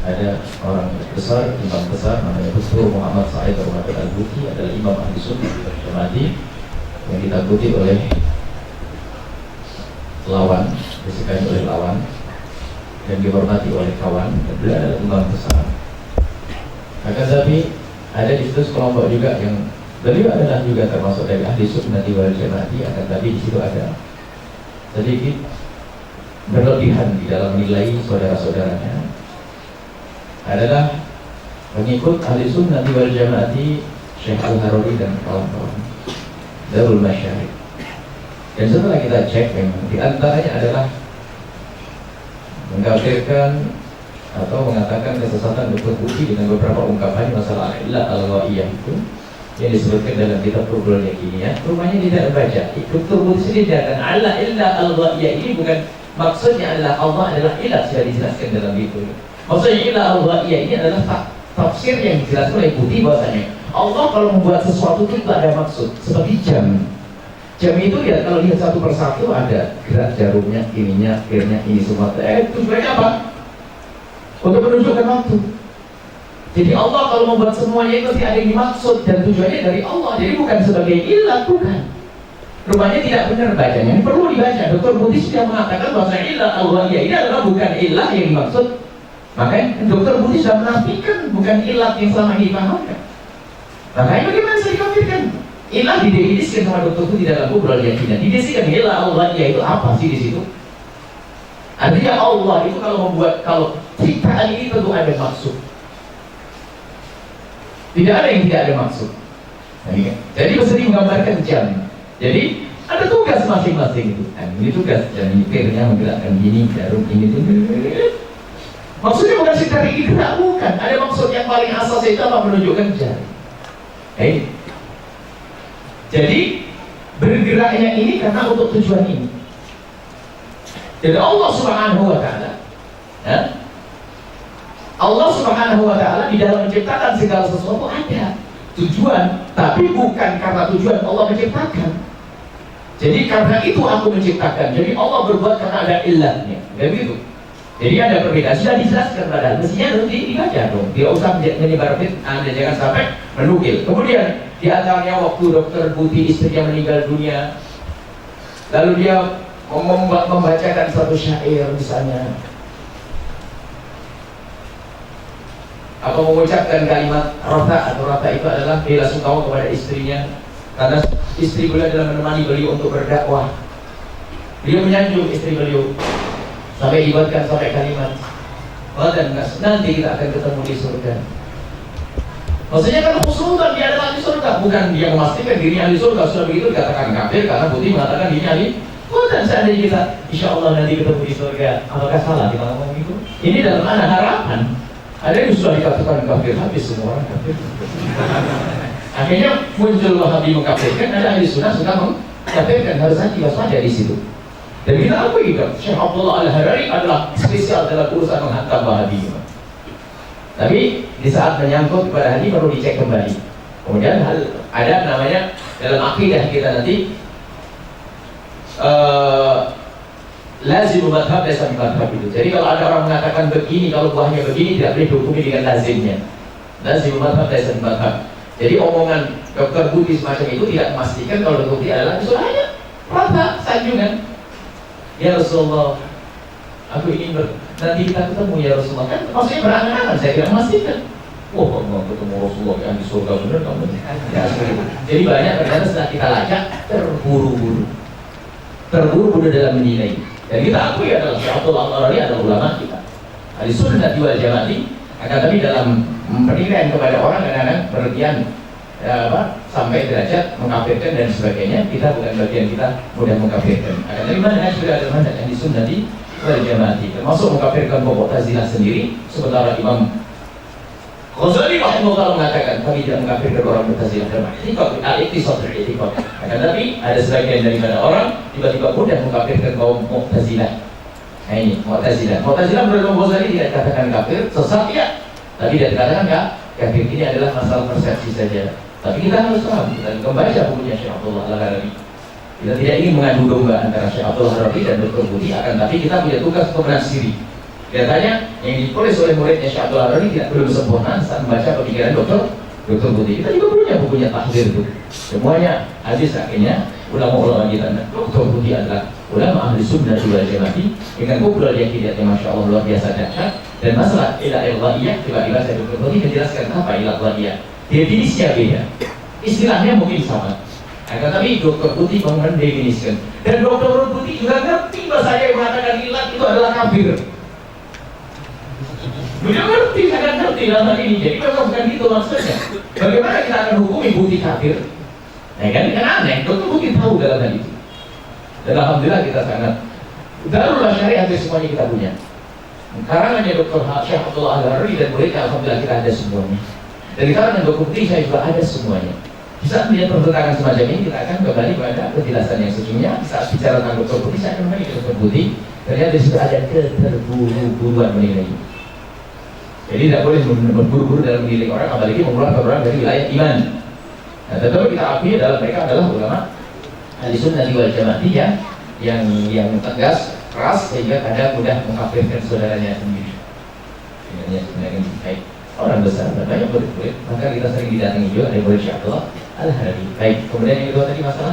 ada orang besar, imam besar namanya Dr. Muhammad Said Al-Muhammad Al-Buti, adalah imam ahli sunnah wal jamaah yang ditakuti oleh lawan, disukai oleh lawan dan dihormati oleh kawan, dan beliau adalah imam besar. Akan tapi ada di situ sekelompok juga yang beliau adalah juga termasuk dari ahli sunnah wal jamaah, akan tapi di situ ada sedikit berlebihan di dalam nilai saudara-saudaranya, adalah pengikut ahli sunnah wal jamaah Syekh Al-Haruri dan kawan-kawan Darul Masyarif. Dan setelah kita cek, memang di antaranya adalah mengkafirkan atau mengatakan kesesatan Dr. Buti dengan beberapa ungkapan masalah ilah al-ghaiyah itu yang disebutkan dalam kitab Rubul Yakiniyah. Rumahnya tidak membaca Dr. Buti sendiri, dan Allah ilah al-ghaiyah ini bukan maksudnya adalah Allah adalah ilah, sudah dijelaskan dalam itu. Maksudnya ilah al-ghaiyah ini adalah tafsir yang dijelaskan oleh Buti, bahwasanya Allah kalau membuat sesuatu itu ada maksud. Seperti jam. Jam itu ya kalau lihat satu persatu ada gerak jarumnya, ininya, akhirnya ini semua. Tujuannya apa? Untuk menunjukkan waktu. Jadi Allah kalau membuat semuanya itu pasti ada yang dimaksud dan tujuannya dari Allah. Jadi bukan sebagai ilah, bukan. Rupanya tidak benar bacanya. Ini perlu dibaca. Dr. Buti sudah mengatakan bahwa ilah Allah ini adalah bukan ilah yang dimaksud. Makanya Dr. Buti sudah menafikan bukan ilah yang selama ini dipahamkan. Makanya bagaimana saya dikafirkan? Ilah didefinisikan sama Dr. Buti dalam Rubul Yakiniyah. Didefinisikan ilah Allah itu apa sih di situ? Artinya Allah itu kalau membuat, kalau ciptaan ini tentu ada maksud. Tidak ada yang tidak ada maksud. Jadi maksudnya menggambarkan jam. Jadi ada tugas masing-masing itu. Ini tugas jam, ini pirnya menggerakkan gini, jarum ini. Maksudnya bukan sekedar ini gerak, bukan. Ada maksud yang paling asas itu apa? Menunjukkan jam. Jadi bergeraknya ini karena untuk tujuan ini. Jadi Allah Subhanahu wa Ta'ala, Allah Subhanahu wa Ta'ala di dalam menciptakan segala sesuatu ada tujuan, tapi bukan karena tujuan Allah menciptakan. Jadi karena itu aku menciptakan. Jadi Allah berbuat karena ada ilahnya, begitu. Jadi ada perbedaan, sudah dijelaskan padahal mestinya harus dibaca dong. Tidak usah menyebar fitnah, jangan sampai menukil. Kemudian di antaranya waktu Dr. Buti istrinya meninggal dunia, lalu dia membacakan satu syair misalnya, atau mengucapkan kalimat rota, atau rota itu adalah bela sungkawa kepada istrinya karena istri beliau adalah menemani beliau untuk berdakwah. Beliau menyanjung istri beliau sampai dibuatkan sampai kalimat dan nanti kita akan ketemu di surga. Maksudnya kan khusnudan dia adalah ahli surga, bukan dia memastikan dirinya ahli surga. Sudah begitu dikatakan kafir karena Buti mengatakan dirinya ahli. Dan seandainya kita insya Allah nanti ketemu di surga, apakah salah kita ngomong itu? Ini dalam mana harapan? Ada yang sudah dikatakan kafir, habis semua orang kafir. Akhirnya muncul Wahabi mengkafirkan, ada ahli sunnah sudah mengkafirkan. Harusnya diwaspada di situ. Dan kita akui kan, Syekh Abdullah Al-Harari adalah spesial dalam urusan menghantam Wahabi. Tapi di saat menyangkut kepada hati perlu dicek kembali. Kemudian ada namanya dalam akidah kita nanti lazim madhab dan sami madhab itu. Jadi kalau ada orang mengatakan begini, kalau buahnya begini, tidak boleh dihukumi dengan lazimnya. Lazim madhab dan sami madhab. Jadi omongan Dr. Buti semacam itu tidak memastikan kalau Dr. Buti adalah misalnya rata sanjungan. Ya Rasulullah, aku ingin nanti kita ketemu ya Rasulullah. Kan maksudnya berangan-angan, saya tidak memastikan. Oh, mau ketemu Rasulullah yang di surga benar kamu. Ya, jadi banyak ternyata setelah kita lacak terburu-buru dalam menilai. Dan kita akui adalah Syekh Abdullah Al-Harari adalah ulama kita. Ahli sunnah wal jamaah. Akan tapi dalam penilaian kepada orang kadang-kadang berlebihan, sampai derajat mengkafirkan dan sebagainya. Kita bukan bagian kita mudah mengkafirkan. Akan tapi mana sudah ada manhaj ahli sunnah wal jamaah, termasuk mengkafirkan Mu'tazilah sendiri. Sementara Imam Ghazali rahimahullah mengatakan kami tidak mengkafirkan orang Mu'tazilah dalam al-iqtisad al-i'tiqad. Akan tapi ada sebagian daripada orang tiba-tiba mudah mengkafirkan kaum Mu'tazilah. Nah ini Mu'tazilah. Mu'tazilah menurut Imam Ghazali tidak dikatakan kafir, sesat ya, tapi tidak dikatakan kafir. Ini adalah masalah persepsi saja. Tapi kita harus paham, kita membaca bukunya Syekh Abdullah Al-Harari. Kita tidak ingin mengadu domba antara Syekh Abdullah Al-Harari dan Dr. Buti, akan tapi kita punya tugas untuk menafsiri. Katanya yang ditulis oleh muridnya Syekh Abdul Harari tidak belum sempurna saat membaca pemikiran Dr. Putih. Kita juga punya bukunya tahdir itu. Semuanya hadis akhirnya ulama-ulama kita. Dr. Putih adalah ulama ahli sunnah wal jamaah dengan kubra yakiniyatnya masya Allah luar biasa dahsyat. Dan masalah ilah ilaiyah tiba-tiba saya Dr. Putih menjelaskan apa ilah ilaiyah. Definisinya beda. Istilahnya mungkin sama. Nah, tetapi Dr. Putih mendefinisikan. Dan Dr. Putih juga ngerti bahasa yang mengatakan ilah itu adalah kafir. Beliau ngerti, sangat ngerti dalam hal ini. Jadi memang bukan gitu maksudnya. Bagaimana kita akan hukumi Putih kafir? Nah kan aneh, Dr. Putih tahu dalam hal itu. Dan alhamdulillah kita sangat Darul Syariah itu semuanya kita punya. Karangannya Dr. Syekh Abdullah Al-Harari dan muridnya alhamdulillah kita ada semuanya. Dari karangan Dr. Putih saya juga ada semuanya. Di saat melihat pertentangan semacam ini kita akan kembali pada penjelasan yang sesungguhnya. Saat bicara tentang Dr. Putih saya akan kembali ke Dr. Putih. Ternyata di situ ada keterburu-buruan menilai. Jadi tidak boleh berburu-buru dalam menilai orang, apalagi mengeluarkan orang dari wilayah iman. Nah, tetapi kita akui adalah mereka adalah ulama ahli sunnah wal jamaah yang tegas, keras sehingga kadang mudah mengkafirkan saudaranya sendiri. Dengan baik orang besar dan banyak murid-murid, maka kita sering didatangi juga dari murid Syekh Abdullah Al-Harari. Baik, kemudian yang kedua tadi masalah